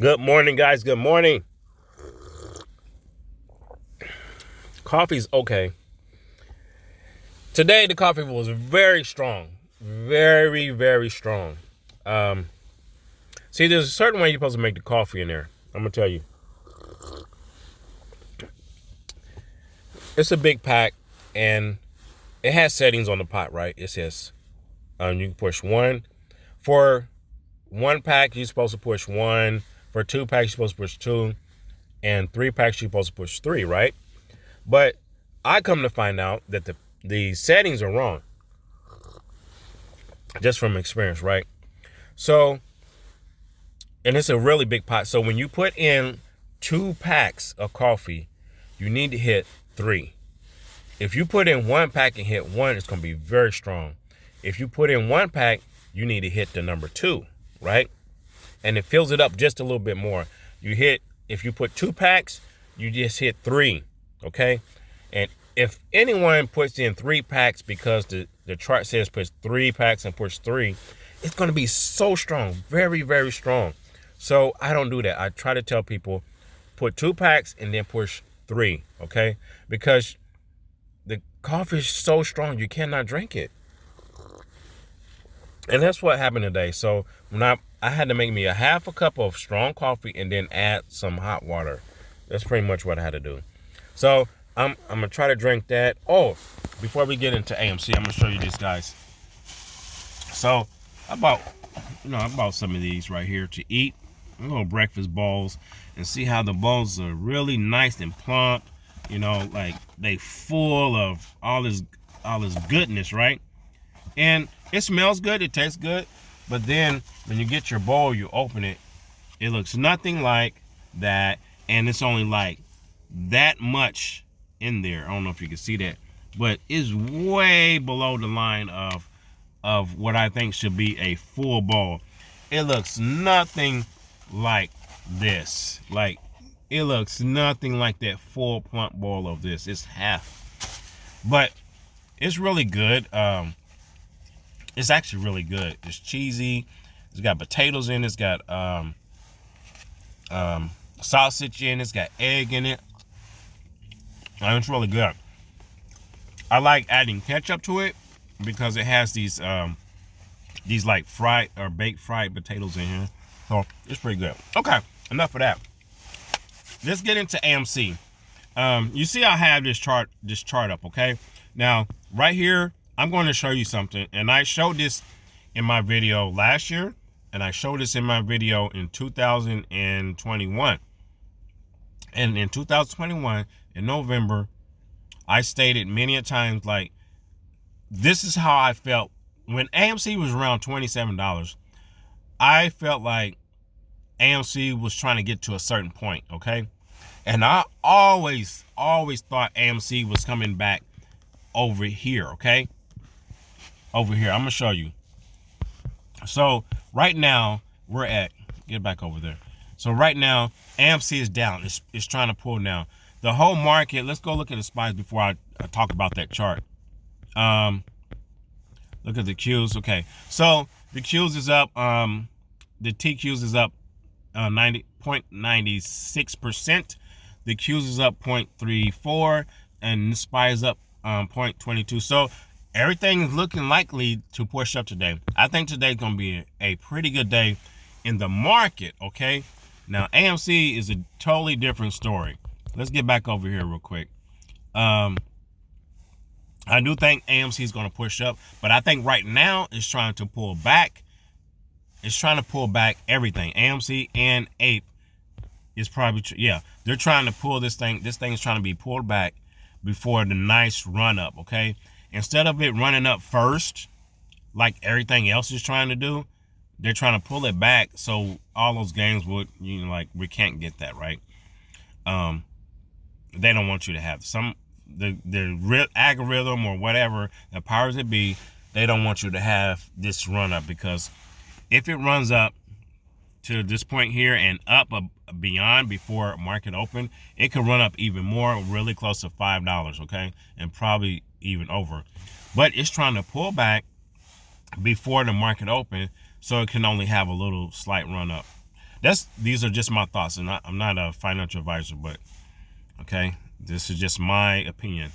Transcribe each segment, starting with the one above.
Good morning, guys. Good morning. Coffee's okay. Today, the coffee was very strong. Very, very strong. Um, See, there's a certain way you're supposed to make the coffee in there. I'm going to tell you. It's a big pack, and it has settings on the pot, right? It says you can push one. For one pack, you're supposed to push one. For two packs, you're supposed to push two. And three packs, you're supposed to push three, right? But I come to find out that the settings are wrong, just from experience, right? So, and it's a really big pot. So when you put in 2 packs of coffee, you need to hit 3. If you put in 1 pack and hit 1, it's going to be very strong. If you put in 1 pack, you need to hit the number 2, right? And it fills it up just a little bit more. If you put 2 packs, you just hit 3, okay? And if anyone puts in 3 packs because the chart says push 3 packs and push 3, it's going to be so strong, very, very strong. So I don't do that. I try to tell people put 2 packs and then push 3, okay? Because the coffee is so strong, you cannot drink it. And that's what happened today. So when I had to make me a half a cup of strong coffee and then add some hot water. That's pretty much what I had to do. So I'm gonna try to drink that. Oh, before we get into AMC, I'm gonna show you this, guys. So I bought some of these right here to eat, little breakfast bowls, and see how the bowls are really nice and plump. Like they full of all this goodness, right? And it smells good, it tastes good, but then when you get your bowl, you open it, it looks nothing like that, and it's only like that much in there. I don't know if you can see that, but it's way below the line of what I think should be a full bowl. It looks nothing like this. Like, it looks nothing like that full plump bowl of this. It's half, but it's really good. It's actually really good. It's cheesy. It's got potatoes in it. It's got sausage in it. It's got egg in it. And it's really good. I like adding ketchup to it because it has these like fried or baked fried potatoes in here. So it's pretty good. Okay, enough of that. Let's get into AMC. You see I have this chart up, okay? Now, right here, I'm going to show you something, and I showed this in my video last year, and I showed this in my video in 2021. And in 2021, in November, I stated many a times, like, this is how I felt when AMC was around $27. I felt like AMC was trying to get to a certain point, okay? And I always thought AMC was coming back over here, okay? Over here, I'm gonna show you. So right now we're at, get back over there. So right now AMC is down. It's trying to pull down. The whole market, let's go look at the spies before I talk about that chart. Look at the Qs. Okay, so the Qs is up, the TQs is up 90.96%. The Qs is up 0.34, and the SPY is up 0.22. So everything is looking likely to push up today. I think today's going to be a pretty good day in the market, okay? Now, AMC is a totally different story. Let's get back over here real quick. I do think AMC is going to push up, but I think right now it's trying to pull back. It's trying to pull back everything. AMC and Ape is probably, they're trying to pull this thing. This thing is trying to be pulled back before the nice run up, okay? Instead of it running up first, like everything else is trying to do, they're trying to pull it back so all those gains would, like, we can't get that, right? They don't want you to have the real algorithm or whatever, the powers that be, they don't want you to have this run up, because if it runs up to this point here and up beyond before market open, it could run up even more, really close to $5, okay? And probably even over. But it's trying to pull back before the market open, so it can only have a little slight run up. these are just my thoughts, and I'm not a financial advisor, but okay, this is just my opinion.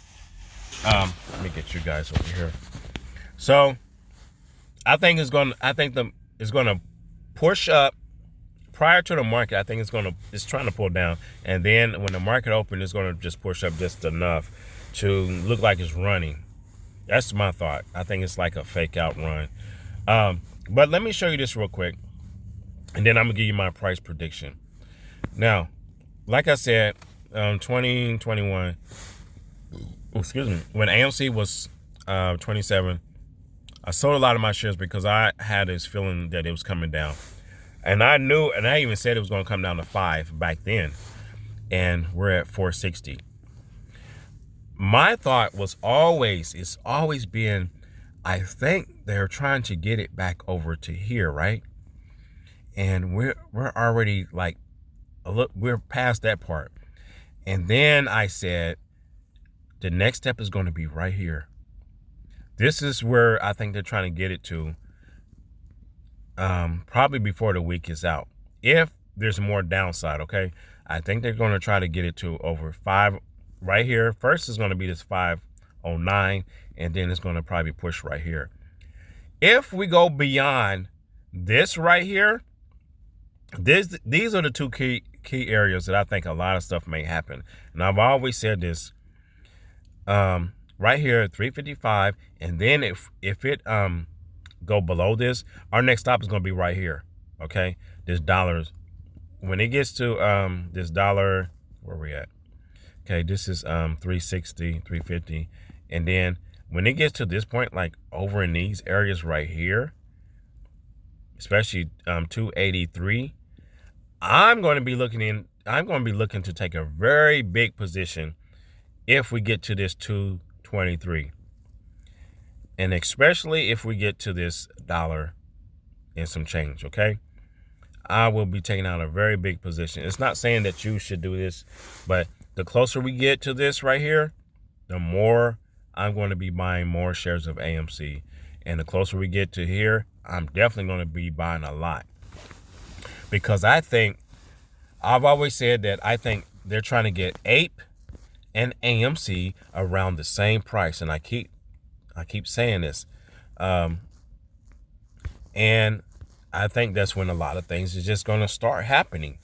Let me get you guys over here. So I think it's gonna push up prior to the market. I think it's trying to pull down, and then when the market opens, it's gonna just push up just enough to look like it's running. That's my thought. I think it's like a fake out run. But let me show you this real quick, and then I'm gonna give you my price prediction. Now, like I said, 2021, excuse me, when AMC was 27, I sold a lot of my shares because I had this feeling that it was coming down. And I knew, and I even said it was going to come down to 5 back then. And we're at 460. My thought was it's always been, I think they're trying to get it back over to here, right? And we're already like, we're past that part. And then I said, the next step is going to be right here. This is where I think they're trying to get it to, probably before the week is out. If there's more downside, okay? I think they're going to try to get it to over 5 right here. First is going to be this 509, and then it's going to probably push right here. If we go beyond this right here, these are the two key areas that I think a lot of stuff may happen. And I've always said this, right here at 355, and then if it go below this, our next stop is going to be right here. Okay, this dollars, when it gets to this dollar, where we at? Okay, this is 360, 350, and then when it gets to this point, like over in these areas right here, especially 283, I'm going to be looking to take a very big position if we get to this 223, and especially if we get to this dollar and some change. Okay, I will be taking out a very big position. It's not saying that you should do this, but the closer we get to this right here, the more I'm going to be buying more shares of AMC. And the closer we get to here, I'm definitely going to be buying a lot, because I've always said that I think they're trying to get Ape and AMC around the same price, and I keep saying this, and I think that's when a lot of things is just going to start happening.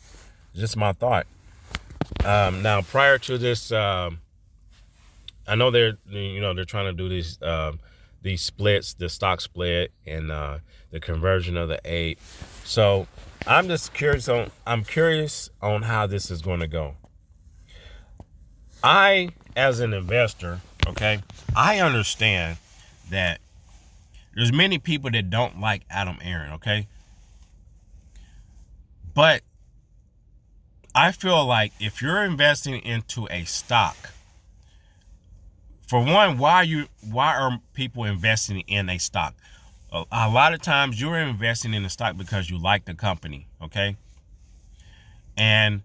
It's just my thought. Now, prior to this, I know they're trying to do these splits, the stock split, and the conversion of the Ape. So I'm just curious on how this is going to go. I, as an investor, okay, I understand that there's many people that don't like Adam Aron, okay? But I feel like if you're investing into a stock, for one, why are people investing in a stock? A lot of times you're investing in a stock because you like the company, okay? And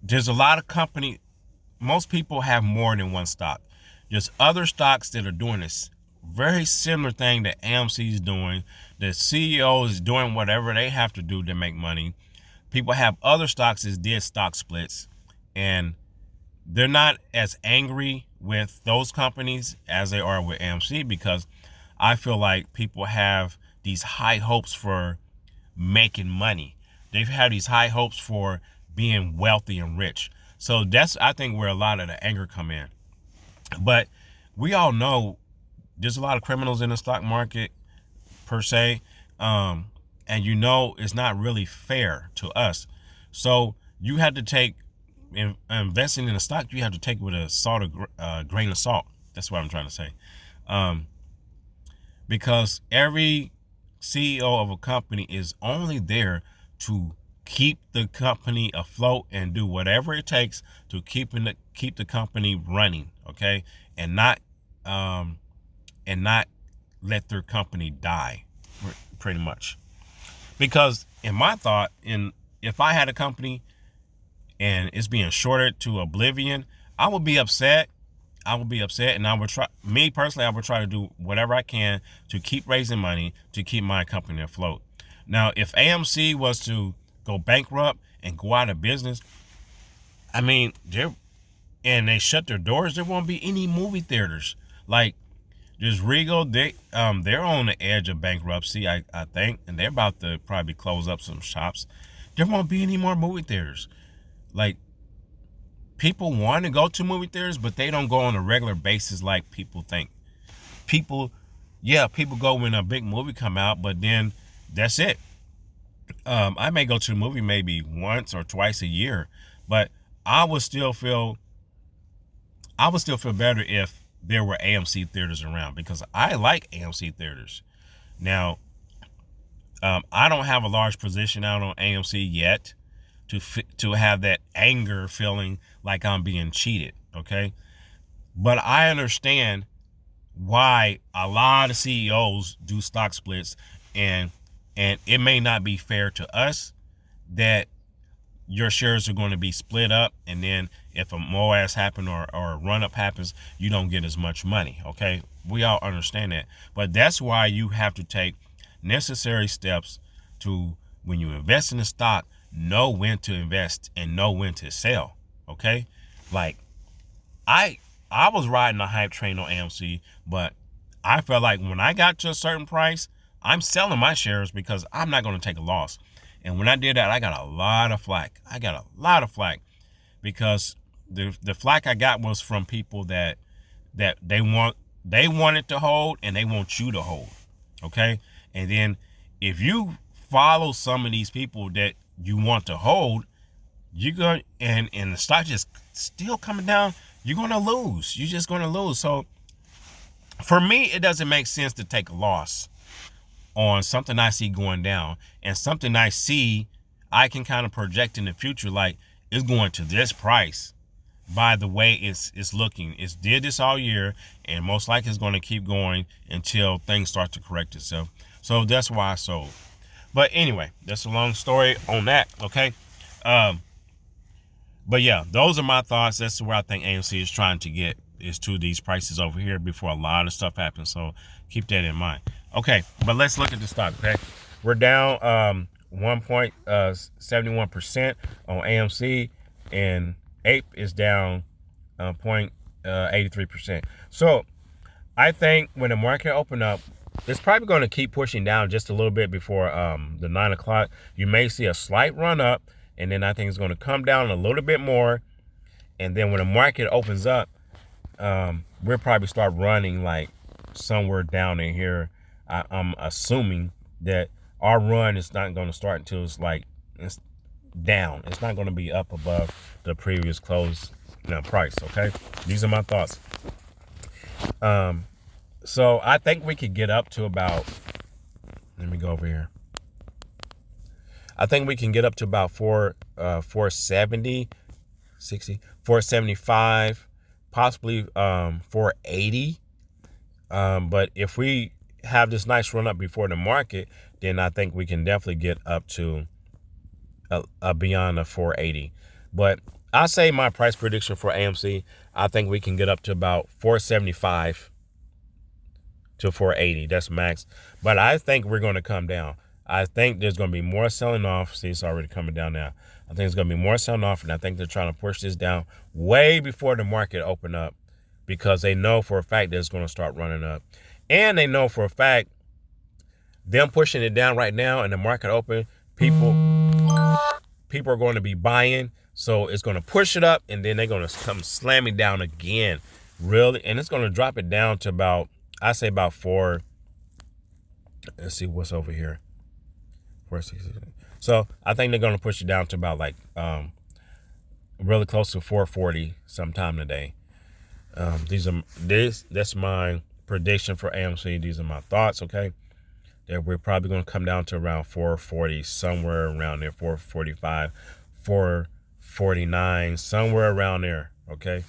there's a lot of most people have more than one stock. There's other stocks that are doing this very similar thing that AMC is doing. The CEO is doing whatever they have to do to make money. People have other stocks that did stock splits, and they're not as angry with those companies as they are with AMC, because I feel like people have these high hopes for making money. They've had these high hopes for being wealthy and rich. So that's, I think, where a lot of the anger come in. But we all know there's a lot of criminals in the stock market per se. And it's not really fair to us. So you have to take, investing in a stock, you have to take it with a grain of salt. That's what I'm trying to say. Because every CEO of a company is only there to keep the company afloat and do whatever it takes to keep the company running, okay, and not let their company die, pretty much. Because in my thought, if I had a company and it's being shorted to oblivion, I would be upset. And I would try to do whatever I can to keep raising money to keep my company afloat. Now, if AMC was to go bankrupt and go out of business, I mean, they shut their doors, there won't be any movie theaters. Like, there's Regal, they're on the edge of bankruptcy, I think, and they're about to probably close up some shops. There won't be any more movie theaters. Like, people want to go to movie theaters, but they don't go on a regular basis like people think. People go when a big movie come out, but then that's it. I may go to the movie maybe once or twice a year, but I would still feel better if there were AMC theaters around, because I like AMC theaters. Now, I don't have a large position out on AMC yet to have that anger feeling like I'm being cheated, okay? But I understand why a lot of CEOs do stock splits, and it may not be fair to us that your shares are going to be split up, and then if a MOAS happen or a run-up happens, you don't get as much money, okay? We all understand that. But that's why you have to take necessary steps to, when you invest in a stock, know when to invest and know when to sell, okay? Like, I was riding the hype train on AMC, but I felt like when I got to a certain price, I'm selling my shares because I'm not going to take a loss. And when I did that, I got a lot of flack. Because the flack I got was from people that they wanted to hold, and they want you to hold, okay? And then if you follow some of these people that you want to hold, you're going, and the stock just still coming down, you're going to lose. You're just going to lose. So for me, it doesn't make sense to take a loss on something I see going down, and something I see I can kind of project in the future, like it's going to this price by the way it's looking. It's did this all year, and most likely it's going to keep going until things start to correct itself. So that's why I sold. But anyway, that's a long story on that, okay? But yeah, those are my thoughts. That's where I think AMC is trying to get, is to these prices over here before a lot of stuff happens. So keep that in mind. Okay, but let's look at the stock, okay? We're down 1.71% on AMC, and Ape is down 0.83%. So I think when the market open up, it's probably going to keep pushing down just a little bit before the 9 o'clock. You may see a slight run up, and then I think it's going to come down a little bit more. And then when the market opens up, we'll probably start running like somewhere down in here. I'm assuming that our run is not going to start until it's down. It's not going to be up above the previous close price, okay? These are my thoughts. So I think we could get up to about, let me go over here. I think we can get up to about 470, 60, 475, possibly 480. But if we have this nice run up before the market, then I think we can definitely get up to beyond the 480. But I'll say my price prediction for AMC, I think we can get up to about 475 to 480. That's max. But I think we're going to come down. I think there's going to be more selling off. See, it's already coming down now. I think there's going to be more selling off, and I think they're trying to push this down way before the market open up, because they know for a fact that it's going to start running up. And they know for a fact, them pushing it down right now and the market open, people are going to be buying. So it's going to push it up, and then they're going to come slamming down again. Really? And it's going to drop it down to about, I say about 4. Let's see what's over here. 460. So I think they're going to push it down to about really close to 440 sometime today. That's my prediction for AMC. These are my thoughts, okay? That we're probably going to come down to around 440, somewhere around there, 445, 449, somewhere around there, okay?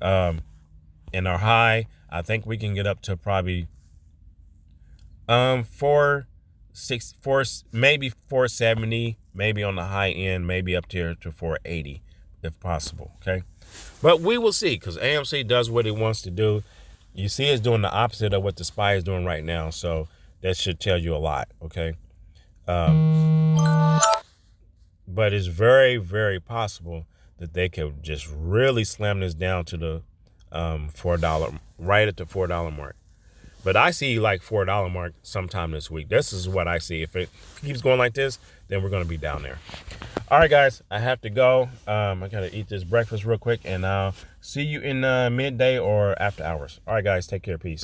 And our high, I think we can get up to probably 460, maybe 470, maybe on the high end, maybe up to 480 if possible, okay? But we will see, because AMC does what it wants to do. You see it's doing the opposite of what the SPY is doing right now, so that should tell you a lot, okay? But it's very, very possible that they could just really slam this down to the $4, right at the $4 mark. But I see like $4 mark sometime this week. This is what I see. If it keeps going like this, then we're going to be down there. All right, guys, I have to go. I got to eat this breakfast real quick, and I'll see you in midday or after hours. All right, guys, take care. Peace.